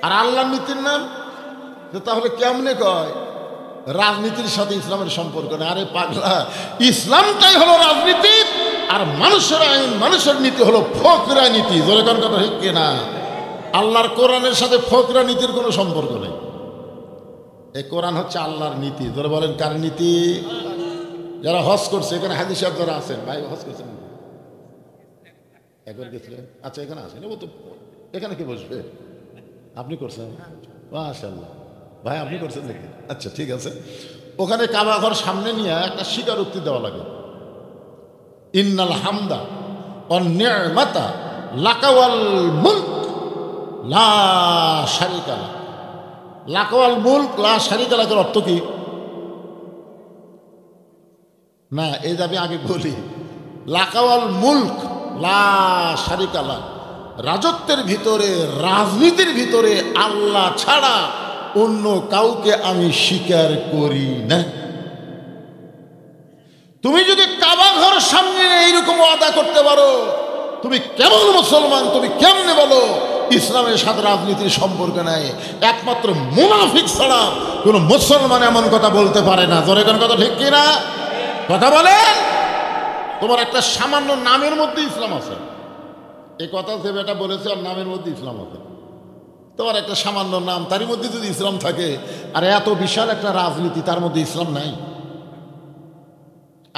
আর আল্লাহর নীতির নাম, তাহলে কেমনে কয় রাজনীতির সাথে ইসলামের সম্পর্ক নেই? আরে পাগলা, ইসলামটাই হলো রাজনীতি, আর মানুষের আইন, মানুষের নীতি হলো ফকরা নীতি। জোরে কোন কথা ঠিক কিনা? আল্লাহর কোরআনের সাথে ফকরা নীতির কোনো সম্পর্ক নেই। এই কোরআন হচ্ছে আল্লাহর নীতি। ধরে বলেন কার নীতি? যারা হজ করছে, এখানে হাজী সাহেব যারা আছেন, ভাই হজ করছেন একবার গেছিলেন? আচ্ছা, এখানে আসেন, ও তো এখানে কি বসবে? আপনি করছেন? মাশাআল্লাহ ভাই, আপনি করছেন নাকি? আচ্ছা, ঠিক আছে। ওখানে কাবা ঘর সামনে নিয়ে একটা স্বীকারোক্তি দেওয়া লাগে, ইন্নাল হামদা ওয়ান নি'মাতা লাকা ওয়াল মুলক লা শারিকা লাক। লাকা ওয়াল মুলক লা শারিকা লাকের অর্থ কি? না, এই যে আমি আগে বলি, লাকা ওয়াল মুলক লা শারিকা লাক, রাজত্বের ভিতরে, রাজনীতির ভিতরে আল্লাহ ছাড়া অন্য কাউকে আমি স্বীকার করি না। তুমি যদি কাবা ঘর সামনে এইরকম ওয়াদা করতে পারো, তুমি কেমন মুসলমান? তুমি কেমনে বলো ইসলামের সাথে রাজনীতির সম্পর্ক নাই? একমাত্র মুনাফিক ছাড়া কোনো মুসলমান এমন কথা বলতে পারে না। জোরে কোন কথা ঠিক কিনা? কথা বলেন। তোমার একটা সামান্য নামের মধ্যে ইসলাম আছে, এই কথা যে বেটা বলেছে, আর নামের মধ্যে ইসলাম আছে। তোমার একটা সামান্য নাম, তারই মধ্যে যদি ইসলাম থাকে, আর এত বিশাল একটা রাজনীতি, তার মধ্যে ইসলাম নাই।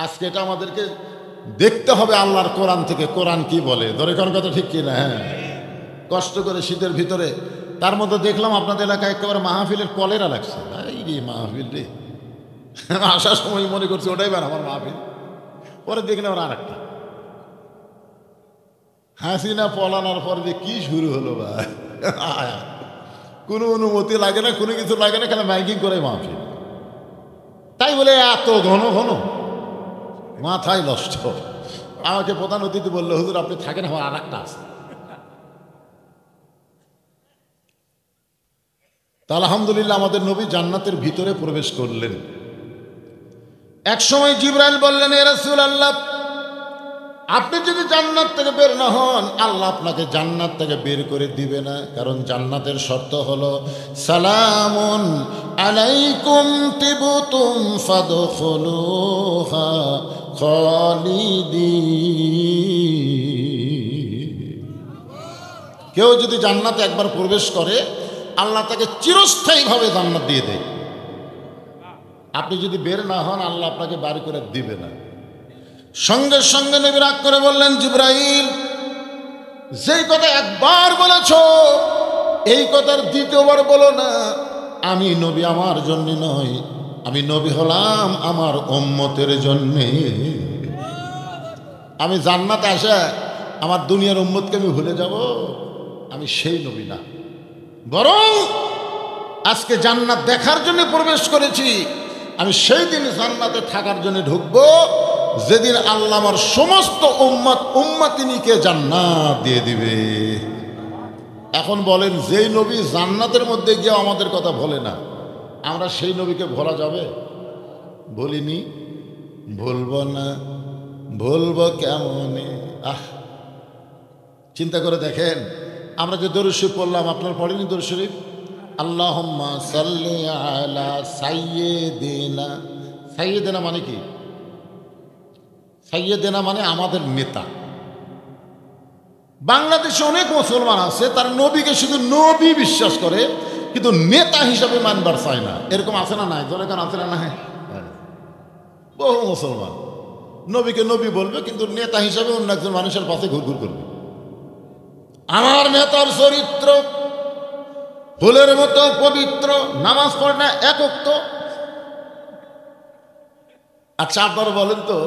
আজকে এটা আমাদেরকে দেখতে হবে আল্লাহর কোরআন থেকে, কোরআন কি বলে। ধরে কোন কথা ঠিক কিনা? হ্যাঁ, কষ্ট করে শীতের ভিতরে, তার মধ্যে দেখলাম আপনাদের এলাকায় একেবারে মাহফিলের কলেরা লাগছে। এই রে মাহফিল রে, আসার সময় মনে করছি ওটাই বের আমার মাহফিল, পরে দেখলাম আর একটা হাসিনা পলানোর পর যে কি শুরু হলো ভাই, কোনো অনুমতি লাগে না, কোনো কিছু লাগে না, কেন মাইকিং করে মাহফিল। তাই বলে এত ঘন ঘন, মাথায় নষ্ট। আমাকে প্রধান অতিথি বললো, হুজুর আপনি থাকেন, আমার আর একটা আছে। তা আলহামদুলিল্লাহ আমাদের নবী জান্নাতের ভিতরে প্রবেশ করলেন। এক সময় জিবরাইল বললেন, এ রাসূলুল্লাহ, আপনি যদি জান্নাত থেকে বের না হন, আল্লাহ আপনাকে জান্নাত থেকে বের করে দিবে না। কারণ জান্নাতের শর্ত হলো সালামুন আলাইকুম তিবতুম ফাদখুলুহা খালিদিন। কেউ যদি জান্নাতে একবার প্রবেশ করে, আল্লাহ তাকে চিরস্থায়ীভাবে জান্নাত দিয়ে দেয়। আপনি যদি বের না হন, আল্লাহ আপনাকে বার করে দিবে না। সঙ্গে সঙ্গে নবী রাগ করে বললেন, জিবরাইল, যেই কথা একবার বলেছ, এই কথার দ্বিতীয়বার বলো না। আমি নবী আমার জন্য নয়, আমি নবী হলাম আমার উম্মতের জন্যে। আমি জান্নাতে আসা আমার দুনিয়ার উম্মতকে আমি ভুলে যাব? আমি সেই নবী না, বরং আজকে জান্নাত দেখার জন্য প্রবেশ করেছি। আমি সেই দিন জান্নাতে থাকার জন্য ঢুকবো, যেদিন আল্লাহ আমার সমস্ত উম্মতিনীকে জান্নাত দিয়ে দিবে। এখন বলেন, যেই নবী জান্নাতের মধ্যে গিয়ে আমাদের কথা বলে না, আমরা সেই নবীকে ভোলা যাবে? বলিনি, ভুলবো না, ভুলবো কেমনে? চিন্তা করে দেখেন, আমরা যে দরুদ শরীফ পড়লাম, আপনার পড়েনি দরুদ শরীফ? আল্লাহুম্মা সাল্লি আলা সাইয়্যিদিনা। সাইয়্যিদিনা মানে কি? সাইয়্যিদিনা মানে আমাদের নেতা। বাংলাদেশে অনেক মুসলমান আছে, তার নবীকে শুধু নবী বিশ্বাস করে, কিন্তু নেতা হিসাবে মানবার চায় না। এরকম আছে না নাই? জনগণ আছে না নাই? বহু মুসলমান নবীকে নবী বলবে, কিন্তু নেতা হিসাবে অন্য একজন মানুষের পাশে ঘুরঘুর করবে। আমার নেতার চরিত্র ফুলের মতো পবিত্র, নামাজ পড়ে না এক ওয়াক্ত। আচ্ছা আপনারা বলেন তো,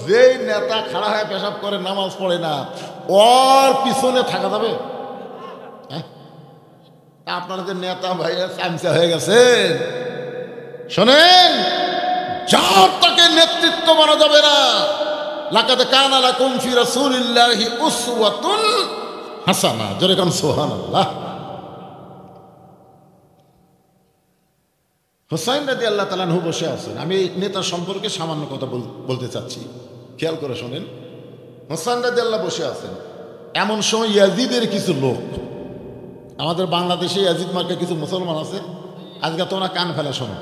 যে নেতা খাড়া হয়ে পেশাব করে, নামাজ পড়ে না, ওর পিছনে থাকা যাবে? আপনারা যে নেতা ভাইয়া চামচা হয়ে গেছেন, শোনেন, যার তাকে নেতৃত্ব মানা যাবে না। লাকাদ কানা লাকুম ফি রাসূলিল্লাহি উসওয়াতুন হাসানা। জোরে কোন সুবহানাল্লাহ। হুসাইন রাদিয়াল্লাহু তাআলা আনহু বসে আছেন। আমি নেতার সম্পর্কে সামান্য কথা বলতে চাচ্ছি, খেয়াল করে শোনেন। হুসাইন রাদিয়াল্লাহু বসে আছেন, এমন সময় ইয়াজিদের কিছু লোক আমাদের বাংলাদেশে ইয়াজিদ মার্কে কিছু মুসলমান আছে, আজকে তোমরা কান ফেলা শোনো।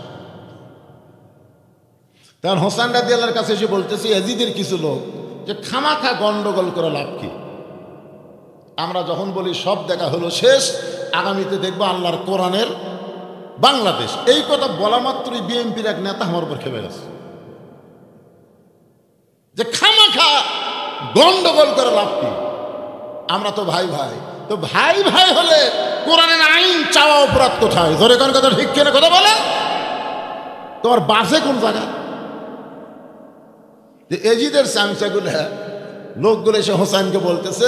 তখন হোসেন রাদিয়াল্লাহর কাছে এসে বলতেছে ইয়াজিদের কিছু লোক যে খামাখা গন্ডগোল করে লাভ কি? আমরা যখন বলি সব দেখা হলো শেষ, আগামীতে দেখবো আল্লাহর কোরআনের বাংলাদেশ। এই কথা বলা মাত্রই বিএনপির এক নেতা আমার উপর খেপে গেছে যে খামাখা গন্ডগোল করে লাভ কি? আমরা তো ভাই ভাই, তো ভাই ভাই হলে কোরআনের আইন চাওয়া অপরাধ কোথায়? ধরে কোন কথা ঠিক কিনা কথা বলে? তোমার বাসে কোন জায়গা? যে এজিদের চামচাগুলো লোকগুলো এসে হোসেনকে বলতেছে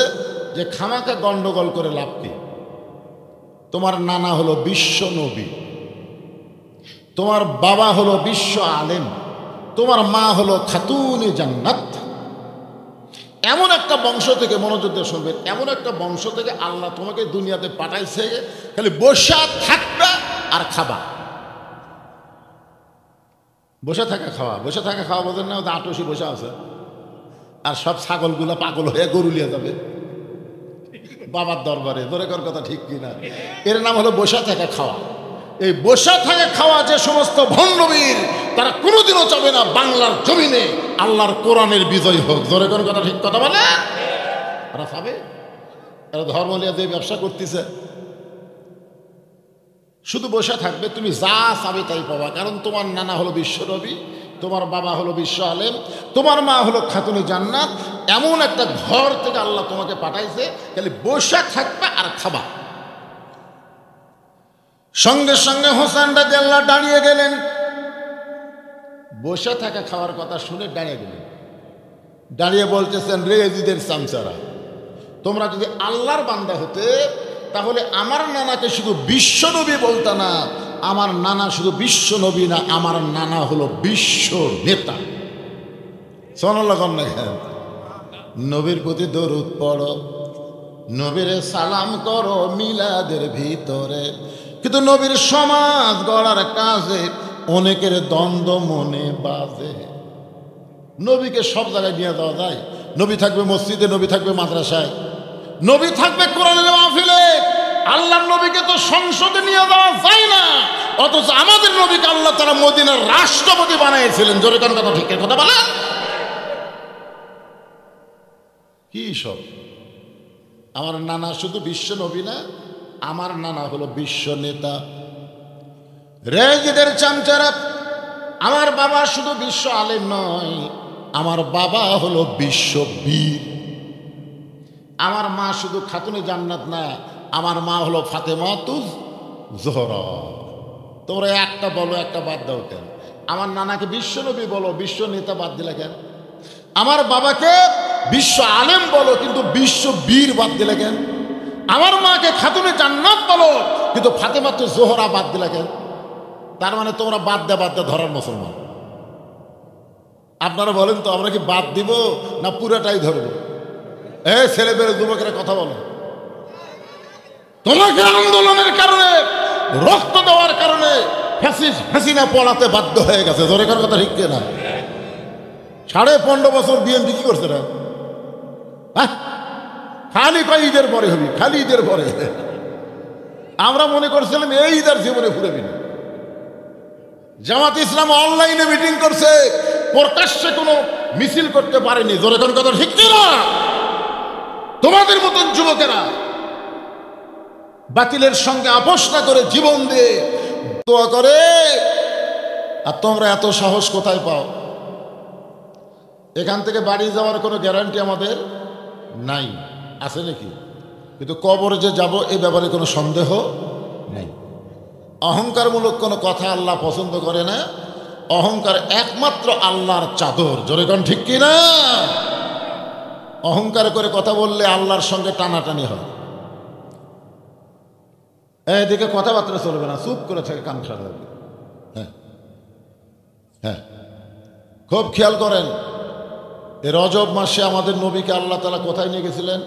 যে খামাখা গন্ডগোল করে লাভ কি? তোমার নানা হলো বিশ্ব নবী, তোমার বাবা হলো বিশ্ব আলেম, তোমার মা হলো খাতুনে জান্নাত। এমন একটা বংশ থেকে, মনোযোগ দিয়ে শুনবেন, এমন একটা বংশ থেকে আল্লাহ তোমাকে দুনিয়াতে পাঠাইছে, খালি বসা থাকবা আর খাবা। বসে থাকা খাওয়া, বসে থাকা খাওয়া বোঝেন না? আটশি বসে আছে আর সব ছাগলগুলো পাগল হয়ে গরুলিয়া যাবে বাবার দরবারে। ধরে কর কথা ঠিক কিনা? এর নাম হলো বসে থাকা খাওয়া। এই বসে থাকা খাওয়া যে সমস্ত ভণ্ডবীর, তারা কোনোদিনও চাবে না বাংলার জমিনে আল্লাহর কোরআনের বিজয় হোক। ধরে কোন কথা ঠিক কথা বলে? এরা চাবে? এরা ধর্ম নিয়ে যে ব্যবসা করতেছে, শুধু বসে থাকবে, তুমি যা চাবে তাই পাবা। কারণ তোমার নানা হলো বিশ্ব নবী, তোমার বাবা হলো বিশ্ব আলেম, তোমার মা হলো খাতুনে জান্নাত। এমন একটা ঘর থেকে আল্লাহ তোমাকে পাঠাইছে, খালি বসে থাকবে আর খাবা। সঙ্গে সঙ্গে হোসেন রাদিয়াল্লাহু দাঁড়িয়ে গেলেন। বসে থাকা খাওয়ার কথা শুনে দাঁড়িয়ে গেলেন। দাঁড়িয়ে বলতেছেন, রে এজিদের চামচারা, তোমরা যদি আল্লাহর বান্দা হতে তাহলে আমার নানাকে শুধু বিশ্ব নবী বলতা না। আমার নানা শুধু বিশ্ব নবী না, আমার নানা হলো বিশ্ব নেতা। সুবহানাল্লাহ। নবীর প্রতি দরুদ পড়ো, নবীরে সালাম করো মিলাদের ভিতরে। কিন্তু নবীর সমাজ গড়ার কাজে অনেকের দ্বন্দ্ব মনে বাজে। নবীকে সব জায়গায় নিয়ে যাওয়া যায়। নবী থাকবে মসজিদে, নবী থাকবে মাদ্রাসায়, নবী থাকবে কোরআনের মাহফিলে। আল্লাহর নবীকে তো সংসদে নিয়ে যাওয়া যায় না, অথচ আমাদের নবীকে আল্লাহ তাআলা মদিনার রাষ্ট্রপতি বানিয়েছিলেন। জোরে কোন কথা ঠিক কথা বলে? কি সব? আমার নানা শুধু বিশ্ব নবী না, আমার নানা হলো বিশ্ব নেতা। রেজিদের চামচারা, আমার বাবা শুধু বিশ্ব আলেম নয়, আমার বাবা হলো বিশ্ব বীর। আমার মা শুধু খাতুনে জান্নাত না, আমার মা হলো ফাতেমাতুজ জোহরা। তোমরা একটা বলো, একটা বাদ দাও কেন? আমার নানাকে বিশ্ব নবী বলো, বিশ্ব নেতা বাদ দিলে কেন? আমার বাবাকে বিশ্ব আলেম বলো, কিন্তু বিশ্ব বীর বাদ দিলে কেন? আমার মাকে খাতুনে জান্নাত বলো, কিন্তু ফাতেমাতুজ জোহরা বাদ দিলে কেন? তার মানে তোমরা বাদ দে ধরার মুসলমান। আপনারা বলেন তো, আমরা কি বাদ দিব না পুরাটাই ধরবো? ছেলে পেলে যুবকেরা কথা বলো। তোমাকে আন্দোলনের কারণে, রক্ত দেওয়ার কারণে হাসিনা পড়াতে বাধ্য হয়ে গেছে। ধরে কার কথা ঠিক না? 15.5 বছর বিএনপি কি করছে না? খালি কয় ঈদের পরে হবি, খালি ঈদের পরে। আমরা মনে করছিলাম এই ঈদের জীবনে ঘুরেবি না। জামাত ইসলাম অনলাইনে মিটিং করছে, প্রকাশ্যে কোনো মিছিল করতে পারেনি। জোরে কোন কথা ঠিক না? তোমাদের মতন যুবকেরা বাতিলের সঙ্গে আপোষ না করে জীবন দিয়ে দোয়া করে, আর তোমরা এত সাহস কোথায় পাও? এখান থেকে বাড়ি যাওয়ার কোনো গ্যারান্টি আমাদের নাই, আছে নাকি? কিন্তু কবরে যে যাব এ ব্যাপারে কোনো সন্দেহ নেই। অহংকারমূলক কোনো কথা আল্লাহ পছন্দ করে না। অহংকার একমাত্র আল্লাহর চাদর। জোরে কোন ঠিক কিনা? অহংকার করে কথা বললে আল্লাহর সঙ্গে টানাটানি হয়। এদিকে কথাবার্তা চলবে না, চুপ করে থাকে, কান খাড়া হবে। হ্যাঁ, খুব খেয়াল করেন, এই রজব মাসে আমাদের নবীকে আল্লাহ তাআলা কোথায় নিয়ে গেছিলেন?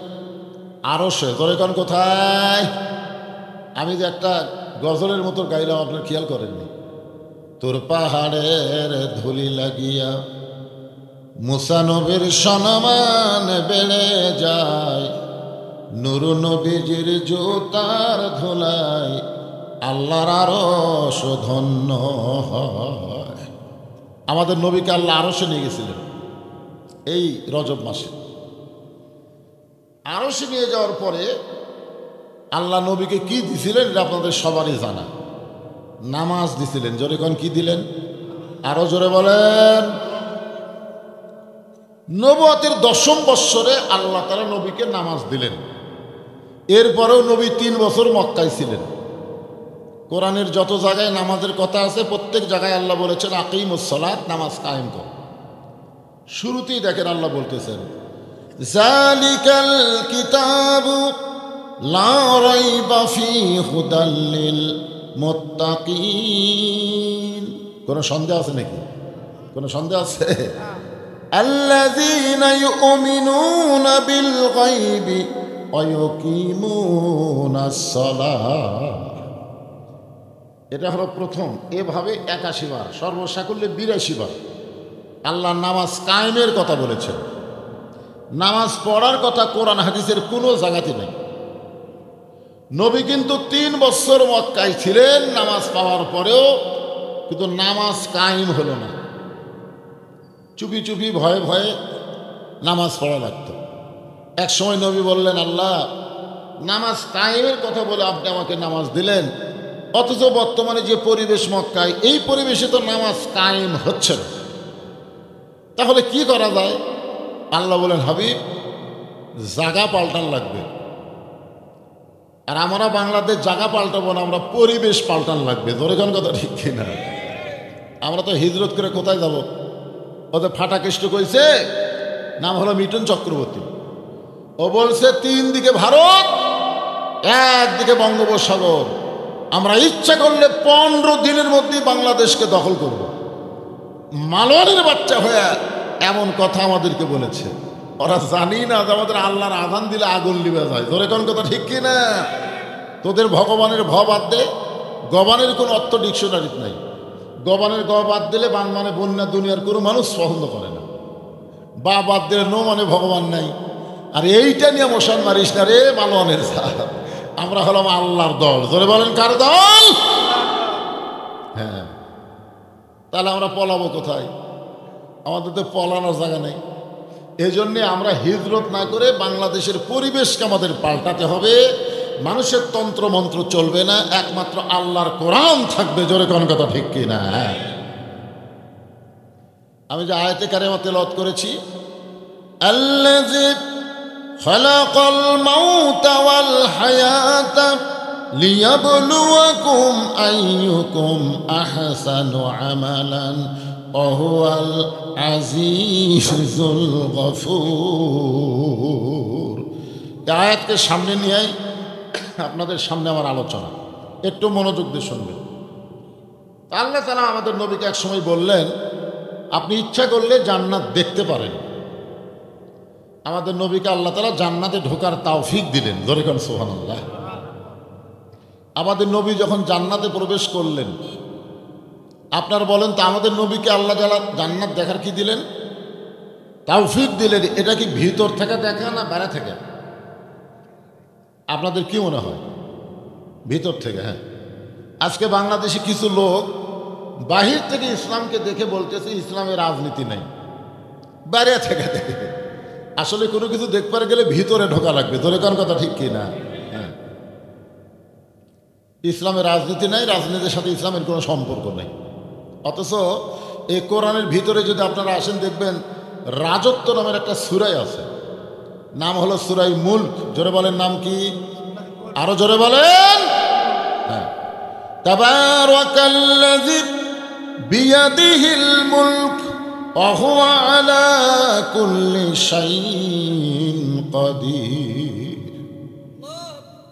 আরশে। জোরে কোন কোথায়? আমি যে একটা গজলের মতো গাইলাম, আপনার খেয়াল করেননি? তোর পাহাড়ের ধুলি লাগিয়া মুসা নবীর সম্মান বেড়ে যায়, নূর নবীজির জুতার ধুলায় আল্লাহর আরশ ধন্য হয়। আমাদের নবীকে আল্লাহ আরশে নিয়ে গেছিলেন এই রজব মাসে। আরশে নিয়ে যাওয়ার পরে আল্লাহ নবীকে কি দিছিলেন এটা আপনাদের সবারই জানা। নামাজ দিছিলেন। জোরে কোন কি দিলেন? আরো জোরে বলেন। নবুয়তের 10ম বৎসরে আল্লাহ তাআলা নবীকে নামাজ দিলেন। এরপরেও নবী 3 বছর মক্কায় ছিলেন। কোরআনের যত জায়গায় নামাজের কথা আছে প্রত্যেক জায়গায় আল্লাহ বলেছেন আকিমুস সালাত, নামাজ কায়েম করো। শুরুতেই দেখেন আল্লাহ বলতেছেন যালিকাল কিতাবু লা রাইবা ফীহি হুদাল লিল মুত্তাকিন। কোনো সন্দেহ আছে নাকি? কোনো সন্দেহ আছে? আল্লাযীনা ইউমিনুনা বিল গায়বি ওয়া ইউকিমুনাস সালাহ। এটা হলো প্রথম। এভাবে 81 বার, সর্বসাকুল্যে 82 বার আল্লাহ নামাজ কায়েমের কথা বলেছেন। নামাজ পড়ার কথা কোরআন হাদিসের কোনো জায়গাতে নেই। নবী কিন্তু 3 বছর মক্কায় ছিলেন নামাজ পাওয়ার পরেও, কিন্তু নামাজ কায়েম হলো না। চুপি চুপি ভয়ে ভয়ে নামাজ পড়া লাগতো। এক সময় নবী বললেন আল্লাহ নামাজ কায়েমের কথা বলে আপনি আমাকে নামাজ দিলেন, অথচ বর্তমানে যে পরিবেশ মক্কায়, এই পরিবেশে তো নামাজ কায়েম হচ্ছে না, তাহলে কি করা যায়? আল্লাহ বলেন হাবিব জায়গা পাল্টান লাগবে। আর আমরা বাংলাদেশ জায়গা পাল্টাবো না, আমরা পরিবেশ পাল্টান লাগবে। ধরে কোন কথা ঠিক কিনা? আমরা তো হিজরত করে কোথায় যাব? ওদের ফাটাকেষ্ট কইছে, নাম হলো মিঠুন চক্রবর্তী। ও বলছে 3 দিকে ভারত, একদিকে বঙ্গোপসাগর, আমরা ইচ্ছা করলে 15 দিনের মধ্যে বাংলাদেশকে দখল করব। মালওয়ানের বাচ্চা হয়ে এমন কথা আমাদেরকে বলেছে। ওরা জানি না যে আমাদের আল্লাহর আযান দিলে আগুন লিবে যায়। ধরে কোন কথা ঠিক কিনা? তোদের ভগবানের ভ বাদ দে, গবানের কোনো অর্থ ডিকশনারিতে নাই। গবানের গ বাদ দিলে বান মানে বন্যা, দুনিয়ার কোনো মানুষ পছন্দ করে না। বা বাদ দিলে নো মানে ভগবান নাই। আর এইটা নিয়ে মশান মারিস না রে মালওয়ানের সাথ। আমরা হলাম আল্লাহর দল। ধরে বলেন কার দল? হ্যাঁ, তাহলে আমরা পলাবো কোথায়? আমাদের তো পলানোর জায়গা নেই। এই জন্যে আমরা হিজরত না করে বাংলাদেশের পরিবেশকে আমাদের পাল্টাতে হবে। মানুষের তন্ত্র মন্ত্র চলবে না, একমাত্র আল্লাহর কোরআন থাকবে। জোরে কোন কথা ঠিক কিনা? আমি যে আয়াতে কারিমা তেলাওয়াত করেছি, আল্লাযী খালাকাল মাউতা ওয়াল হায়াতা লিয়াবলুয়াকুম আইয়ুকুম আহসানু আমালান ওয়া হুয়াল আজিজুল গফুর। এই আয়াতকে সামনে নিয়ে আপনাদের সামনে আমার আলোচনা, একটু মনোযোগ দিয়ে শুনবেন। আল্লাহ তাআলা আমাদের নবীকে এক সময় বললেন আপনি ইচ্ছা করলে জান্নাত দেখতে পারেন। আমাদের নবীকে আল্লাহ তাআলা জান্নাতে ঢোকার তৌফিক দিলেন। ধরে কোন সুবহানাল্লাহ। আমাদের নবী যখন জান্নাতে প্রবেশ করলেন, আপনার বলেন তো আমাদের নবীকে আল্লাহ জান্নাত দেখার কি দিলেন? তৌফিক দিলেন। এটা কি ভিতর থেকে দেখা না বাইরে থেকে? আপনাদের কি মনে হয়? ভিতর থেকে। হ্যাঁ, আজকে বাংলাদেশে কিছু লোক বাহির থেকে ইসলামকে দেখে বলতেছে ইসলামের রাজনীতি নেই, বাইরে থেকে দেখে। আসলে কোনো কিছু দেখবার গেলে ভিতরে ঢোকা লাগবে। ধরে কোন কথা ঠিক কিনা? হ্যাঁ, ইসলামের রাজনীতি নাই, রাজনীতির সাথে ইসলামের কোনো সম্পর্ক নেই। অথচ এই কোরআনের ভিতরে যদি আপনারা আসেন দেখবেন রাজত্ব নামের একটা সূরা আছে, নাম হলো সূরা মুলক। জোরে বলেন নাম কি? আরো জোরে বলেন। হ্যাঁ, তাবারাকাল্লাযী বিয়াদিহিল মুলক ওয়া হুয়া আলা কুল্লি শাইইন কাদির।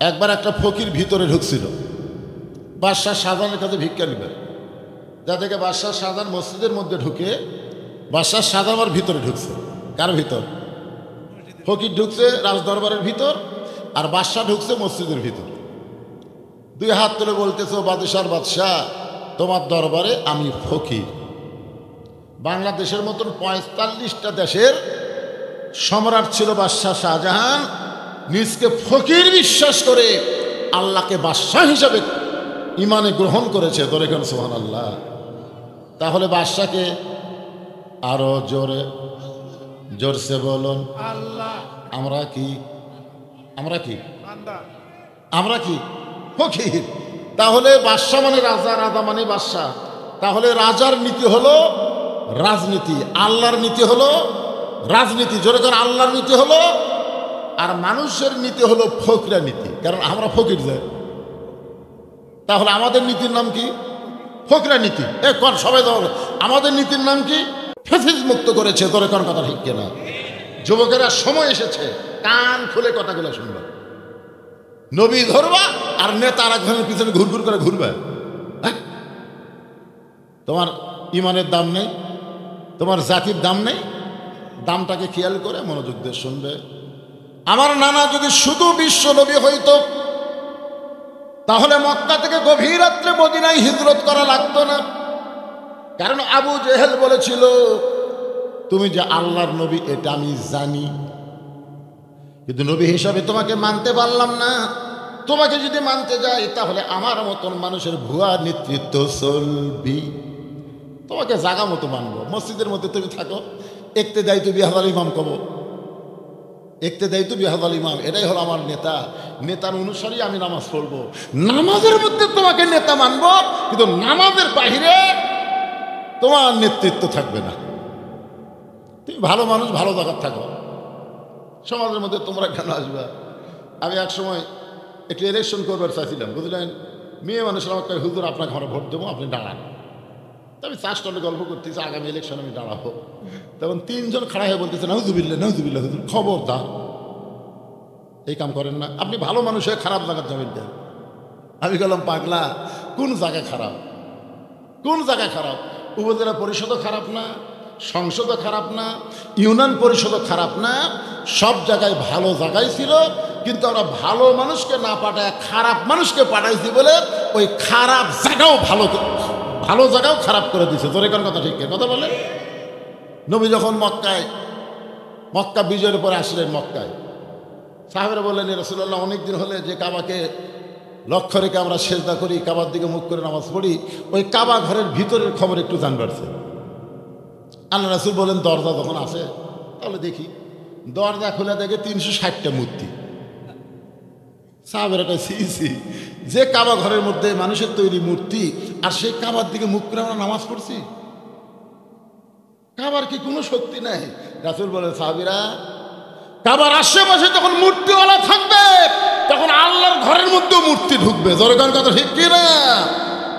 একবার একটা ফকির ভিতরে ঢুকছিল বাদশাহ শাহজাহানের কাছে ভিক্ষা নিবে। যা থেকে বাদশাহ শাহজাহান মসজিদের মধ্যে ঢুকে, বাদশাহ শাহজাহান ভিতরে ঢুকছে। কার ভিতর? ফকির ঢুকছে রাজদরবারের ভিতর, আর বাদশাহ ঢুকছে মসজিদের ভিতর। 2 হাত তুলে বলতেছে ও বাদশাহর বাদশাহ, তোমার দরবারে আমি ফকির। বাংলাদেশের মতন 45টা দেশের সম্রাট ছিল বাদশাহ শাহজাহান, নিজকে ফকির বিশ্বাস করে আল্লাহকে বাদশাহ হিসাবে ইমানে গ্রহণ করেছে। ধরে কেন সুবহানাল্লাহ। তাহলে বাদশাকে আরো জোরসে বলুন আল্লাহ। আমরা কি ফকির। তাহলে বাদশা মানে রাজা, রাজা মানে বাদশা। তাহলে রাজার নীতি হলো রাজনীতি, আল্লাহর নীতি হলো রাজনীতি। জোরে করে আল্লাহর নীতি হলো, আর মানুষের নীতি হলো ফকরা নীতি, কারণ আমরা ফকির যাই। তাহলে আমাদের নীতির নাম কি? ফকরা নীতি। সবাই আমাদের নীতির নাম কি? ফেসিস মুক্ত করেছে। তোর কোন কথা ঠিক কিনা? যুবকেরা সময় এসেছে কান খুলে কথাগুলো শুনবে। নবী ধরবা আর নেতা আর একজনের পিছনে ঘুরঘুর করে ঘুরবে। তোমার ইমানের দাম নেই, তোমার জাতির দাম নেই। দামটাকে খেয়াল করে মনোযোগ দিয়ে শুনবে। আমার নানা যদি শুধু বিশ্ব নবী হইতো তাহলে মক্কা থেকে গভীর রাত্রে মদিনায় হিজরত করা লাগতো না। কারণ আবু জেহেল বলেছিল, তুমি যে আল্লাহর নবী এটা আমি জানি, কিন্তু নবী হিসাবে তোমাকে মানতে পারলাম না। তোমাকে যদি মানতে যাই তাহলে আমার মতন মানুষের ভুয়া নেতৃত্ব চলবি। তোমাকে জাগা মতো মানবো। মসজিদের মধ্যে তুমি থাকো, একতে দায়িত্ব বিহাদাল ইমাম কব, একতে দায়িত্ব বিহাদাল ইমাম, এটাই হলো আমার নেতা। নেতার অনুসারী আমি নামাজ পড়বো। নামাজের মধ্যে তোমাকে নেতা মানবো, কিন্তু নামাজের বাহিরে তোমার নেতৃত্ব থাকবে না। তুমি ভালো মানুষ, ভালো জায়গায় থাকো। সমাজের মধ্যে তোমরা কেন আসবে? আমি এক সময় একটু ইলেকশন করবার চাইছিলাম, বুঝলেন। মেয়ে মানুষ আমাকে, হুজুর আপনাকে আমরা ভোট দেবো, আপনি দাঁড়ান। আমি 4 স্টলে গল্প করতেছি, আগামী ইলেকশন আমি দাঁড়াবো। তখন 3 জন খাড়া হয়ে বলতেছে, নাউজুবিল্লাহ নাউজুবিল্লাহ, হুজুর খবরদার এই কাম করেন না। আপনি ভালো মানুষ হয়ে খারাপ জায়গার জমিন দেন। আমি গেলাম, পাগলা, কোন জায়গায় খারাপ? কোন জায়গায় খারাপ? উপজেলা পরিষদও খারাপ না, সংসদও খারাপ না, ইউনিয়ন পরিষদও খারাপ না, সব জায়গায় ভালো জায়গায় ছিল। কিন্তু আমরা ভালো মানুষকে না পাঠায় খারাপ মানুষকে পাঠাইছি বলে ওই খারাপ জায়গাও ভালো জায়গাও খারাপ করে দিছে। তোর কোন কথা ঠিক কথা বলে। নবী যখন মক্কা বিজয়ের পরে আসলেন মক্কায়, সাহাবেরা বললেন, রাসূলুল্লাহ অনেকদিন হলে যে কাবাকে লক্ষ্য রেখে আমরা সেজদা করি, কাবার দিকে মুখ করে নামাজ পড়ি, ওই কাবা ঘরের ভিতরের খবর একটু জানবারছে। আল্লাহ রাসূল বলেন, দরজা যখন আসে তাহলে দেখি। দরজা খুলে দেখে 360টা মূর্তি। সাহাবেরা সিসি, যে কাবা ঘরের মধ্যে মানুষের তৈরি মূর্তি, আর সেই কাবার দিকে মুখ করে আমরা নামাজ পড়ছি। কাবার কি কোনো শক্তি নাই? রাসূল বলে, সাহাবীরা, কাবার আশেপাশে যখন মূর্তিওয়ালা থাকবে তখন আল্লাহর ঘরের মধ্যেও মূর্তি ঢুকবে। জোরে কথা ঠিক কিনা?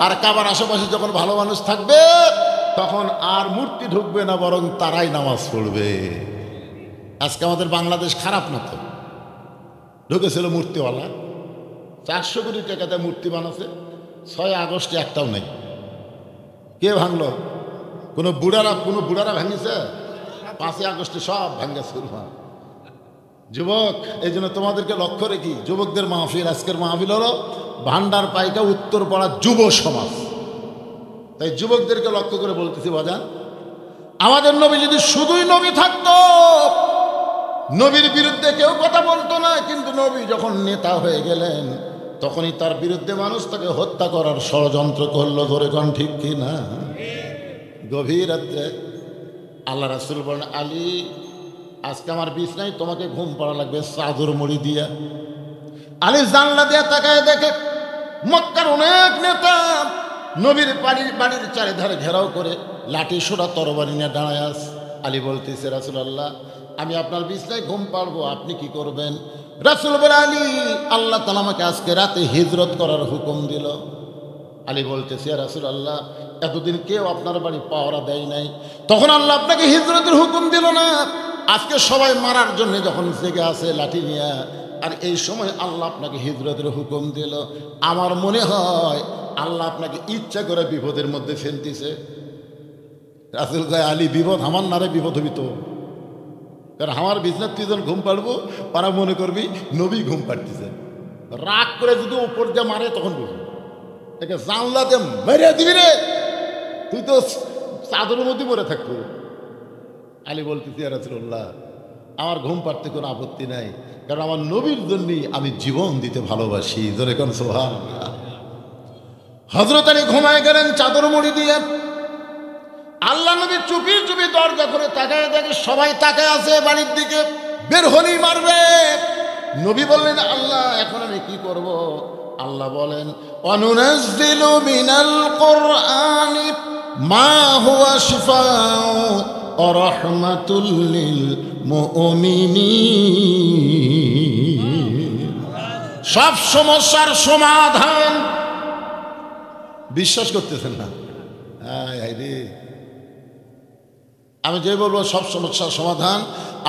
আর কাবার আশেপাশে যখন ভালো মানুষ থাকবে তখন আর মূর্তি ঢুকবে না, বরং তারাই নামাজ পড়বে। আজকে আমাদের বাংলাদেশ খারাপ না তো, ঢুকেছিল মূর্তিওয়ালা, 400 কোটি টাকাতে মূর্তি বানাচ্ছে। 6 আগস্টে একটাও নেই। কে ভাঙলো? কোনো বুড়ারা ভাঙিছে? 5 আগস্টে সব ভাঙ্গেছে। যুবক, এই জন্য তোমাদেরকে লক্ষ্য রেখি, যুবকদের মাহফিল, আজকের মাহফিল হলো ভান্ডার পাইকা উত্তরপাড়া যুব সমাজ। তাই যুবকদেরকে লক্ষ্য করে বলতেছি, বাজান, আমাদের নবী যদি শুধুই নবী থাকতো, নবীর বিরুদ্ধে কেউ কথা বলতো না। কিন্তু নবী যখন নেতা হয়ে গেলেন তখনই তার বিরুদ্ধে মানুষ তাকে হত্যা করার ষড়যন্ত্র করলো। ধরে কোন ঠিক কি না? গভীর রাত্রে আল্লাহ রাসূল বলেন, আলী, আজকে আমার বিছনায় তোমাকে ঘুম পাড়া লাগবে চাদর মুড়ি দিয়া। আলী জানলা দিয়া তাকায় দেখে মক্কার অনেক নেতা নবীর বাড়ির চারিধারে ঘেরাও করে লাঠি সোটা তরবারি নিয়ে দাঁড়ায় আস। আলী বলতেছে, রাসূলুল্লাহ, আমি আপনার বিছনায় ঘুম পাড়বো, আপনি কি করবেন? রাসূল বলে, আলী, আল্লাহ তাআলা আমাকে আজকে রাতে হিজরত করার হুকুম দিল। আলী বলতেছে, রাসূলুল্লাহ, এতদিন কেউ আপনার বাড়ি পাওয়ারা দেয় নাই, তখন আল্লাহ আপনাকে হিজরতের হুকুম দিল না? আজকে সবাই মারার জন্য যখন জেগে আছে লাঠি নিয়ে, আর এই সময় আল্লাহ আপনাকে হিজরতের হুকুম দিল। আমার মনে হয় আল্লাহ আপনাকে ইচ্ছা করে বিপদের মধ্যে ফেলতেছে। রাসূল কয়, আলী, বিপদ আমার নারে বিপদ হবি তো, কারণ আমার বিছনার তুই যখন ঘুম পাড়বো ওরা মনে করবি নবী ঘুম পাড়তেছে। রাগ করে যদি উপর দিয়ে মারে তখন বুঝবি, একে জানলাতে মেরে দিবি রে, তুই তো চাদরের মধ্যে পরে থাকবো। আলী বলতেছি, ইয়া রাসূলুল্লাহ, আমার ঘুম পাড়তে কোনো আপত্তি নাই, কারণ আমার নবীর জন্যই আমি জীবন দিতে ভালোবাসি। ধরে কোন সুবহানাল্লাহ। হযরত আলী ঘুমায় গেলেন চাদর মুড়ি দিয়ে। আল্লাহ নবী চুপি চুপি দরজা করে তাকায় দেখে সবাই তাকায় আছে বাড়ির দিকে, বের হলেই মারবে। নবী বললেন, আল্লাহ এখন আমি কি করব? আল্লাহ বলেন, অনুনাজ্জিলু মিনাল কুরআনি মা হুয়া শিফাউ ওয়া রাহমাতুল লিল মুমিনিন। সব সমস্যার সমাধান। বিশ্বাস করতেছেন না? আমি যে বলবো সব সমস্যার সমাধান,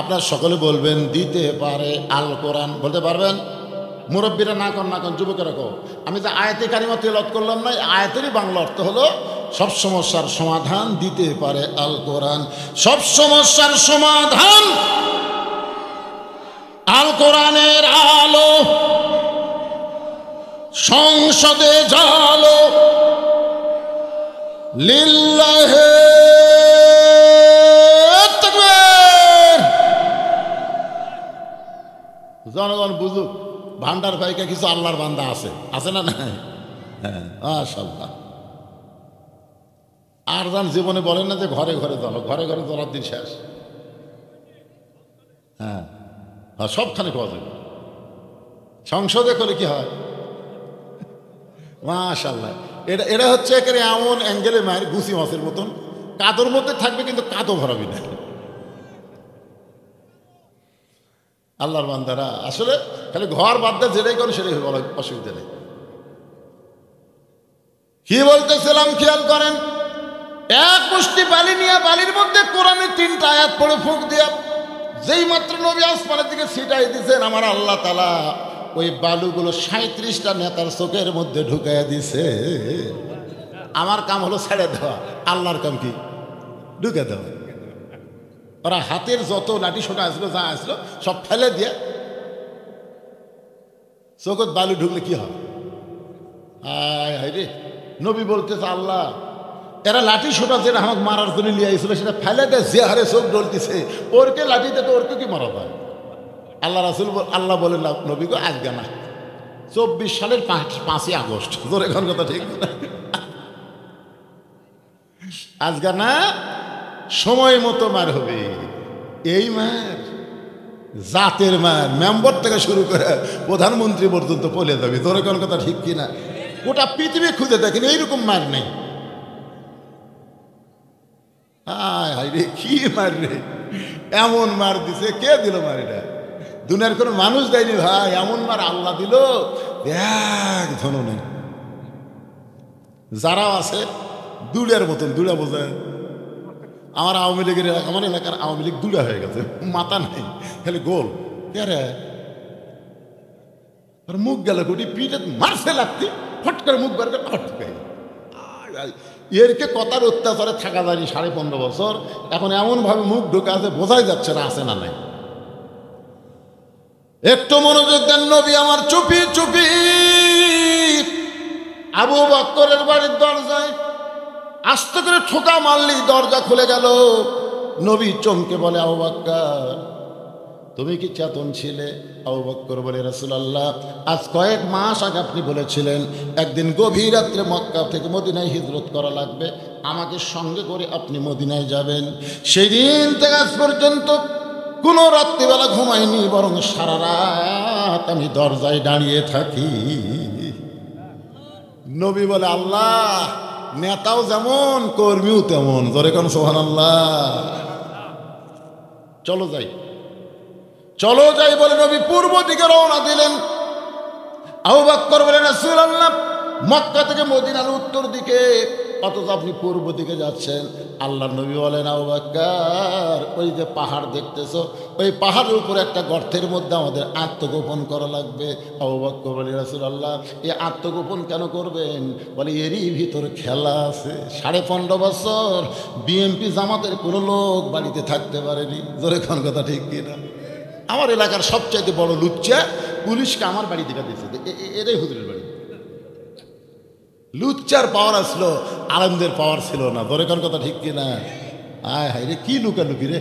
আপনার সকলে বলবেন দিতে পারে আল কোরআন। বলতে পারবেন? মুরব্বীরা না কন না কন, যুবকেরা কো। আমি যে আয়াতে কারিমা তেলাওয়াত করলাম না, আয়াতেরই বাংলা অর্থ হলো সব সমস্যার সমাধান দিতে পারে আল কোরআন। সব সমস্যার সমাধান আল কোরআনের আলো। সংসদে জালো লিল্লাহে তাকবীর। জনগণ বুঝুক, ভান্ডার ভাইকে কিছু আল্লাহর বান্দা আছে, আছে না? নাই? হ্যাঁ, মাশাআল্লাহ। আর যান জীবনে বলেন না যে ঘরে ঘরে জ্বলো, ঘরে ঘরে জ্বলার দিন শেষ। হ্যাঁ, সবখানে পাওয়া যাবে। সংসদে করে কি হয়? মাশাআল্লাহ। এটা হচ্ছে একেবারে এমন অ্যাঙ্গেলে মায়ের গুছি মাছের মতন, কাদর মধ্যে থাকবে কিন্তু কাদও ভরাবি না। আল্লাহর বান্দারা আসলে খালি ঘর বাদ দিয়ে যেটাই করে সেটাই বলা, অসুবিধা নেই। কি বলতেছিলাম খেয়াল করেন। এক মুষ্টি বালি নিয়ে বালির মধ্যে কোরআনের 3টা আয়াত পড়ে ফুঁক দিয়া যেই মাত্র নবী আসমানের দিকে ছিটাই দিয়েছেন, আমার আল্লাহ তাআলা ওই বালুগুলো 37টা নেতার চোখের মধ্যে ঢুকাইয়া দিছে। আমার কাম হলো ছেড়ে দেওয়া, আল্লাহর কাম কি? ঢুকে দেওয়া। ওরা হাতের যত লাঠি সোটা আসলো, যা আসলো সব ফেলে দিয়ে চোখত বালু ঢুকলে কি হয়? হায় হায় রে। নবী বলতেছে, আল্লাহ এরা লাঠি সোটা যেটা আমাকে মারার জন্য নিয়ে আসছিল সেটা ফেলে দেয়, যে হারে চোখ ডলতেছে, ওরকে লাঠিতে তো ওরকে কি মারা পায়? আল্লাহ রাসূল আল্লাহ বলেন, নবী গো আজকে না, 24 সালের 5ই আগস্ট। তোর এখন কথা ঠিক না? আজকে না, সময় মতো মার হবে। এই মার জাতের মার, মেম্বার থেকে শুরু করে প্রধানমন্ত্রী পর্যন্ত পলে যাবে। তোর এখন কথা ঠিক কিনা? গোটা পৃথিবী খুঁজে দেখেন এইরকম মার নেই। হায় হায় রে, কি মার রে! এমন মার দিছে, কে দিল মার? এটা দুনিয়ার কোনো মানুষ দেয়নি ভাই, এমন মার আল্লাহ দিল, এক ধনও নেই। যারা আছে দুড়ার মতন, দুড়া বোঝায়। আমার আওয়ামী লীগের, আমার এলাকার আওয়ামী লীগ দুড়া হয়ে গেছে, মাথা নাই, খালি গোল। কে মুখ গেল কোটি, পিঠে মারছে লাগতে, ফট করে মুখ বার করে ঢুকাই। এরকে কথার অত্যাচারে থাকা যায়নি 15.5 বছর। এখন এমনভাবে মুখ ঢুকে আছে, বোঝাই যাচ্ছে না আছে না নাই। একটু মনোযোগ দেন। নবী আমার চুপি চুপি আবু বকরের বাড়ির দরজায় আস্তে করে ঠোকা মারলি, দরজা খুলে গেল। নবী চমকে বলে, আবু বকর তুমি কি চেতন ছিলে? আবু বকর বলে, রাসূলুল্লাহ আজ কয়েক মাস আগে আপনি বলেছিলেন একদিন গভীর রাত্রে মক্কা থেকে মদিনায় হিজরত করা লাগবে, আমাকে সঙ্গে করে আপনি মদিনায় যাবেন। সেই দিন থেকে আজ পর্যন্ত কোনো রাত্রিবেলা ঘুমাইনি, বরং সারা রাত আমি দরজায় দাঁড়িয়ে থাকি। নবী বলে, আল্লাহ নেতাও যেমন কর্মীও তেমন। জোরে কোন সুবহানাল্লাহ। চলো যাই, চলো যাই বলে নবী পূর্ব দিকে রওনা দিলেন। আবু বকর বলেন, রাসূলুল্লাহ মক্কা থেকে মদিনার উত্তর দিকে, অথচ আপনি পূর্ব দিকে যাচ্ছেন। আল্লাহর নবী বলেন, আবু বকর ওই যে পাহাড় দেখতেছো, ওই পাহাড়ের উপরে একটা গর্তের মধ্যে আমাদের আত্মগোপন করা লাগবে। আবু বকর বলে, রাসূলুল্লাহ এই আত্মগোপন কেন করবেন? বলে এরই ভিতরে খেলা আছে। 15.5 বছর বিএনপি জামাতের কোনো লোক বাড়িতে থাকতে পারেনি। জোরে কোন কথা ঠিক কিনা? আমার এলাকার সবচাইতে বড় লুচ্চা পুলিশকে আমার বাড়ি দিকে দিয়েছে, এটাই হুজুরের বাড়ি। লুচ্চার পাওয়ার আসলো, আলেমদের পাওয়ার ছিল না। দরকার কথা ঠিক কিনা? আয় হায় রে, কি লুকালুকি রে!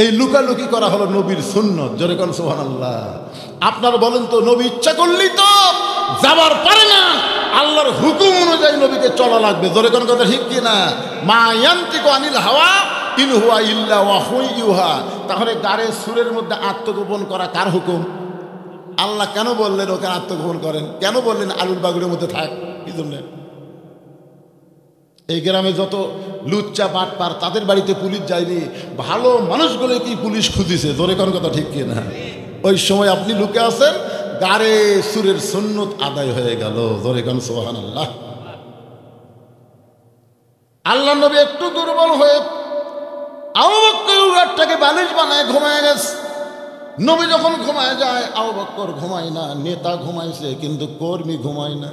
এই লুকালুকি করা হলো নবীর সুন্নত। জোরে কোন সুবহানাল্লাহ। আপনারা বলেন তো, নবী ইচ্ছা করলেই তো যাবার পারে না, আল্লাহর হুকুম অনুযায়ী নবীকে চলা লাগবে। জোরে কোন কথা ঠিক কি না? মা ইয়ান্তিকু আনিল হাওয়া ইন হুয়া ইল্লা ওয়াহয়ু ইউহা। তাহলে গাড়ে সুরের মধ্যে আত্মগোপন করা কার হুকুম? আল্লাহ কেন বললেন ওখানে আত্মগোপন করেন? কেন বললেন আলুর বাগুড়ের মধ্যে থাক? কি জন্য? এই গ্রামে যত লুচ্চা বাটপার তাদের বাড়িতে পুলিশ যায়নি, ভালো মানুষগুলো কি পুলিশ খুঁজিছে। জোরে কোন কথা ঠিক কি না? ওই সময় আপনি লুকে আছেন, গাড়ে সুরের সুন্নত আদায় হয়ে গেল। জোরে কোন সুবহানাল্লাহ। আল্লাহ নবী একটু দুর্বল হয়ে আবু বকর উটটাকে বালিশ বানায় ঘুমায় গেছে। নবী যখন ঘুমায় যায়, আবু বকর ঘুমায় না। নেতা ঘুমাইছে কিন্তু কর্মী ঘুমায় না।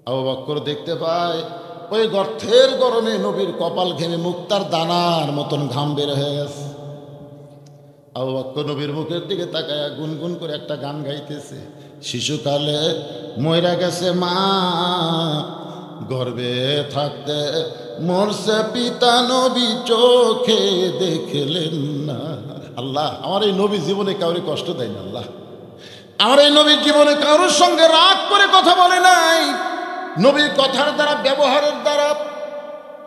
আবু বকর দেখতে পায় ওই গর্তের গরমে নবীর কপাল ঘেমে মুক্তার দানার মতন ঘাম বের হয়ে গেছে। আবু বকর নবীর মুখের দিকে তাকায় গুনগুন করে একটা গান গাইতেছে। শিশুকালে মইরা গেছে মা, গর্ভে থাকতে মরছে পিতা, নবী চোখে দেখলেন না। আল্লাহ, আমার এই নবী জীবনে কাউরে কষ্ট দেয় না। আল্লাহ, আমার এই নবী জীবনে কারোর সঙ্গে রাগ করে কথা বলে নাই। নবীর কথার দ্বারা, ব্যবহারের দ্বারা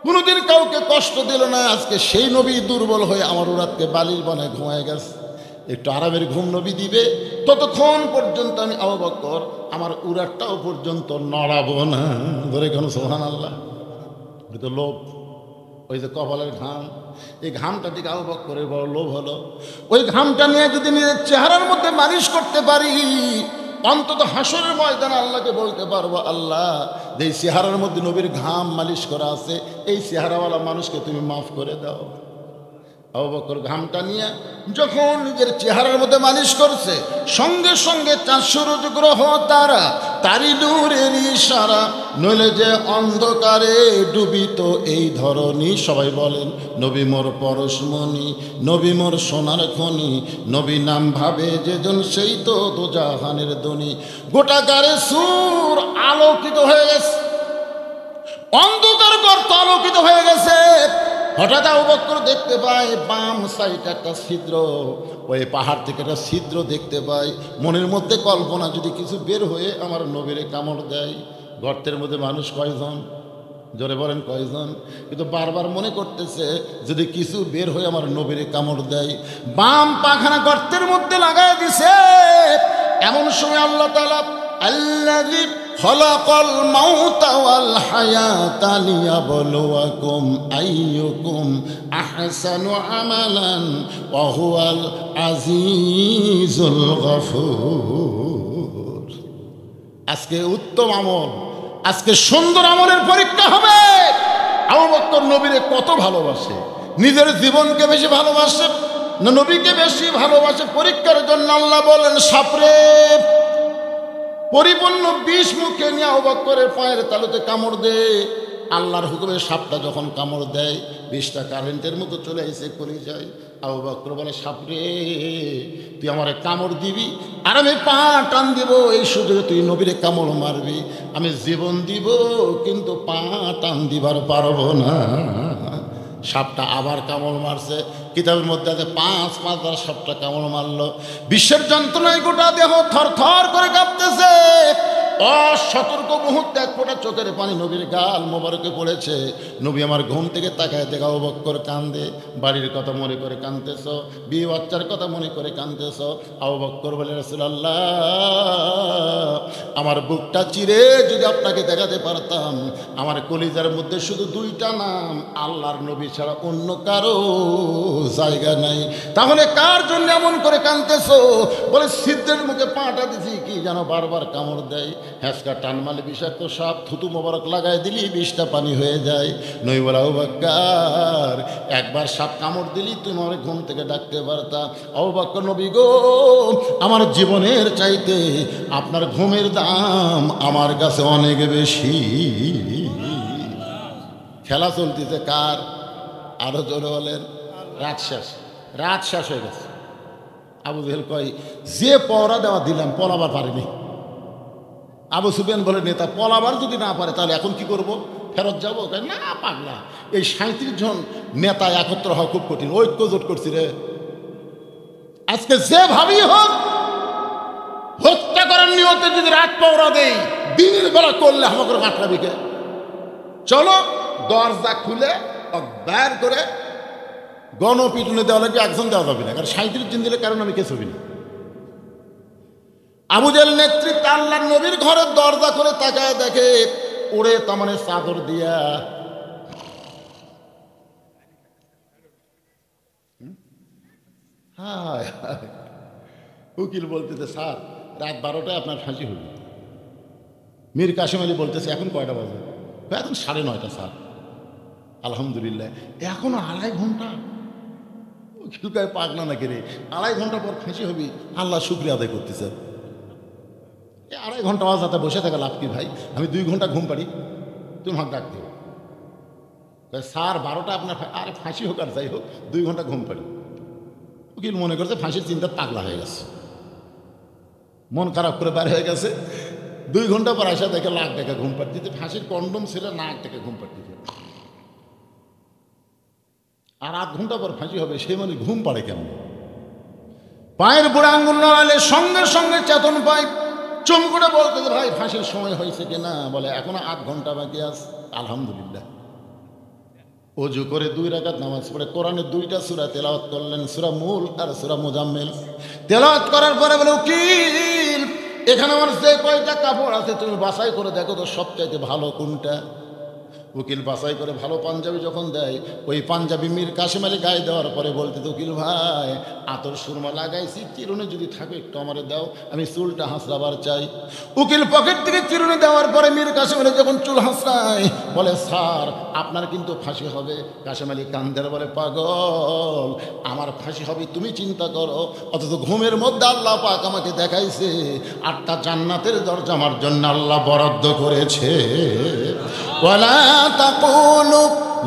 কোনোদিন কাউকে কষ্ট দিল না। আজকে সেই নবী দুর্বল হয়ে আমার উরাতকে বালিশ বানায় ঘুমায় গেছে। একটু আরামের ঘুম নবী দিবে, ততক্ষণ পর্যন্ত আমি আবু বকর আমার উরাতটাও পর্যন্ত নড়াবো না। ধরে কেন সুবহানাল্লাহ। ওই তো লোভ, ওই যে কপালের ঘাম, এই ঘামটা দিকে আবু বকরের বড় লোভ হলো। ওই ঘামটা নিয়ে যদি নিজের চেহারার মধ্যে মালিশ করতে পারি, অন্তত হাসরের ময়দানে আল্লাহকে বলতে পারবো, আল্লাহ, যে চেহারার মধ্যে নবীর ঘাম মালিশ করা আছে, এই চেহারাওয়ালা মানুষকে তুমি মাফ করে দাও। আবু বকর ঘামটা নিয়ে যখন নিজের চেহারার মধ্যে মালিশ করছে, সঙ্গে সঙ্গে 400 গ্রহ তারা তারি নূরের ইশারা, নইলে যে অন্ধকারে ডুবিত এই ধরনী। সবাই বলেন, নবী মোর পরশমণি, নবী মোর সোনার খনি, নবী নাম ভাবে যেজন সেই তো দোজাহানের দনি। গোটা গারে সুর আলোকিত হয়ে গেছে, অন্ধকার গর্ত আলোকিত হয়ে গেছে। হঠাৎ আবু বকর দেখতে পায় বাম সাইডে একটা ছিদ্র, ওই পাহাড় থেকে একটা ছিদ্র দেখতে পায়। মনের মধ্যে কল্পনা, যদি কিছু বের হয়ে আমার নবীরে কামড় দেয়। গর্তের মধ্যে মানুষ কয়জন? জোরে বলেন কয়জন? কিন্তু বারবার মনে করতেছে, যদি কিছু বের হয়ে আমার নবীরে কামড় দেয়। বাম পাখানা গর্তের মধ্যে লাগায় দিছে। এমন সময় আল্লাহ তাআলা, আল্লাযী খলাকাল মাউতা ওয়াল হায়াতা লিয়াবলুয়াকুম আইয়ুকুম আহসানু আমালান ওয়া হুয়াল আজিজুল গফুর। আজকে উত্তম আমল, আজকে সুন্দর আমলের পরীক্ষা হবে। আবু বকর নবীরে কত ভালোবাসে, নিজের জীবনকে বেশি ভালোবাসে না নবীকে বেশি ভালোবাসে? পরীক্ষার জন্য আল্লাহ বলেন, সাপরে পরিপূর্ণ বিষ মুখে নিয়ে আবু বকরের পায়ের তালুতে কামড় দে। আল্লাহর হুকুমে সাপটা যখন কামড় দেয়, বিষটা কারেন্টের মতো চলে এসে করে যায়। আবু বকর বলে, সাপরে তুই আমারে কামড় দিবি আর আমি পা টান দিব, এই সুযোগে তুই নবীরে কামড় মারবি। আমি জীবন দিব কিন্তু পা টান দিবার পারবো না। সাপটা আবার কামড় মারছে। কিতাবের মধ্যে আছে 5 সাপটা কামড় মারলো। বিশ্বের যন্ত্রণায় গোটা দেহ থর থর করে কাঁপতেছে। অসতর্ক মুহূর্তে এক ফোঁটা চোখের পানি নবীর গাল মোবারকে পড়েছে। নবী আমার ঘুম থেকে তাকায় দেখে আবু বকর কান্দে। বাড়ির কথা মনে করে কাঁদতেছ, বিয়ে বাচ্চার কথা মনে করে কাঁদতেছ। আবু বকর বলে, রাসূলুল্লাহ, আমার বুকটা চিরে যদি আপনাকে দেখাতে পারতাম, আমার কলিজার মধ্যে শুধু 2টা নাম, আল্লাহর নবী ছাড়া অন্য কারো জায়গা নাই। তাহলে কার জন্য এমন করে কাঁদতেছ? বলে, ছিদ্রের মুখে পাটা দিছি, কি যেন বারবার কামড় দেয়। হ্যাঁচকা টান মালে বিষাক্ত সাপ, থুতু মোবারক লাগাই দিলি বিষটা পানি হয়ে যায়। নই বলে, আবু বকর, একবার সাপ কামড় দিলি তুমি আমার ঘুম থেকে ডাকতে পারতা। আবু বকর, নবী গো, আমার জীবনের চাইতে আপনার ঘুমের দাম আমার কাছে অনেক বেশি। খেলা চলতেছে কার? আরো জোরে বলেন। রাত শেষ হয়ে গেছে। আবু জেহেল কয়, যে পড়া দেওয়া দিলাম পলাবার পারিনি। আবু সুফিয়ান বলে, নেতা পলাবার যদি না পারে তাহলে এখন কি করব? ফেরত যাবো? না পাগলা, এই 37 জন নেতা একত্র হওয়া খুব কঠিন, ঐক্য জোট করছি রে। আজকে যে ভাবি হোক হত্যা করার নিয়তে যদি রাত পাওয়া দেই, দিনের বেলা করলে আমাকে মাঠরাবিকে চলো দরজা খুলে বের করে গণপিটুনি দেওয়া লাগবে, একজন দেওয়া যাবে না, কারণ 37 জন দিলে কারণ আমি কে ছবি না। আবু জেহেল নেতৃত্বে আল্লাহর নবীর ঘরের দরজা করে তাকায় দেখে ওরে তামানে চাদর দিয়া হায় হায়। উকিল বলতেছে স্যার রাত 12টায় আপনার ফাঁসি হবে। মীর কাসেম আলী বলতেছে এখন কয়টা বাজে? এখন 9:30 স্যার। আলহামদুলিল্লাহ, এখনো 2.5 ঘন্টা। উকিল কয় পাগলা নাকি রে, 2.5 ঘন্টা পর ফাঁসি হবি? আল্লাহ শুকরিয়া আদায় করতেছে। 2.5 ঘন্টা আওয়াজ বসে থাকা লাভ কি ভাই? আমি 2 ঘন্টা ঘুম পারি, তুমি আমাকে ডাক দিও। স্যার 12টা আপনার, আরে ফাঁসি হোক আর যাই হোক 2 ঘন্টা ঘুম পারি। উকিল মনে করছে ফাঁসির চিন্তা পাগলা হয়ে গেছে, মন খারাপ করে বের হয়ে গেছে। 2 ঘন্টা পর আসা দেখে লাখ টাকা ঘুম পাড়তিতে, ফাঁসির কন্ডম ছিল না, 1 টাকা ঘুম পাড়তিতে। আর 8 ঘন্টা পর ফাঁসি হবে, সে মানে ঘুম পাড়ে কেন? পায়ের বুড়া আঙ্গুল নড়ালে সঙ্গে সঙ্গে চেতন পায়, চুম করে বলতে ভাই ফাঁসির সময় হয়েছে কিনা? বলে এখনো 8 ঘন্টা বাকি আছে। আলহামদুলিল্লাহ, অজু করে 2 রাকাত নামাজ পড়ে কোরআনের 2টা সূরা তেলাওয়াত করলেন, সূরা মুল আর সূরা মুজাম্মিল। তেলাওয়াত করার পরে বলে উকিল এখানে আমার যে কয়টা কাপড় আছে তুমি বাছাই করে দেখো তো সবচাইতে ভালো কোনটা। উকিল বাছাই করে ভালো পাঞ্জাবি যখন দেয়, ওই পাঞ্জাবি মীর কাসেম আলী গায়ে দেওয়ার পরে বলতে উকিল ভাই আতর সুরমা লাগাইছি, চিরুনি যদি থাকে একটু আমারে দাও, আমি চুলটা হাসরাবার চাই। উকিল পকেট থেকে চিরুনি দেওয়ার পরে মীর কাসেম আলী যখন চুল হাসরায় বলে স্যার আপনার কিন্তু ফাঁসি হবে। কাসেম আলী কান্দের বলে পাগল, আমার ফাঁসি হবে তুমি চিন্তা করো, অথচ ঘুমের মধ্যে আল্লাহ পাক আমাকে দেখাইছে 8টা জান্নাতের দরজা আমার জন্য আল্লাহ বরাদ্দ করেছে। ওয়ালা তাকুলু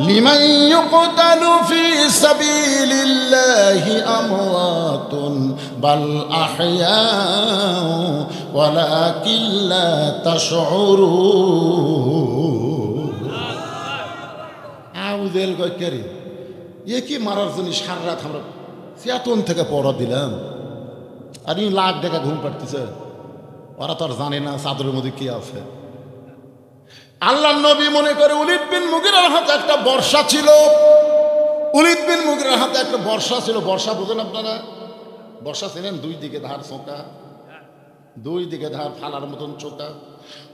লিমান ইউকতালু ফি সাবিলিল্লাহি আমওয়াতুন বাল আহইয়াউ ওয়ালাকিন লা তাশউরুন। আবু জেহেল কয় কে রে, এ কি মারার জন্য সারা রাত আমরা চেতন থেকে পড়া দিলাম, আর ই লাখ টাকা ঘুম পাড়তেছে। ওরা তো আর জানে না চাদরের মধ্যে কি আছে। আল্লাহ নবী মনে করে উলিদ বিন মুগিরার হাতে একটা বর্ষা ছিল। উলিদ বিন মুগিরার হাতে একটা বর্ষা ছিল। বর্ষা বোঝেন আপনারা? বর্ষা ছিলেন 2 দিকে ধার চোকা, 2 দিকে ধার ফালার মতন চোকা।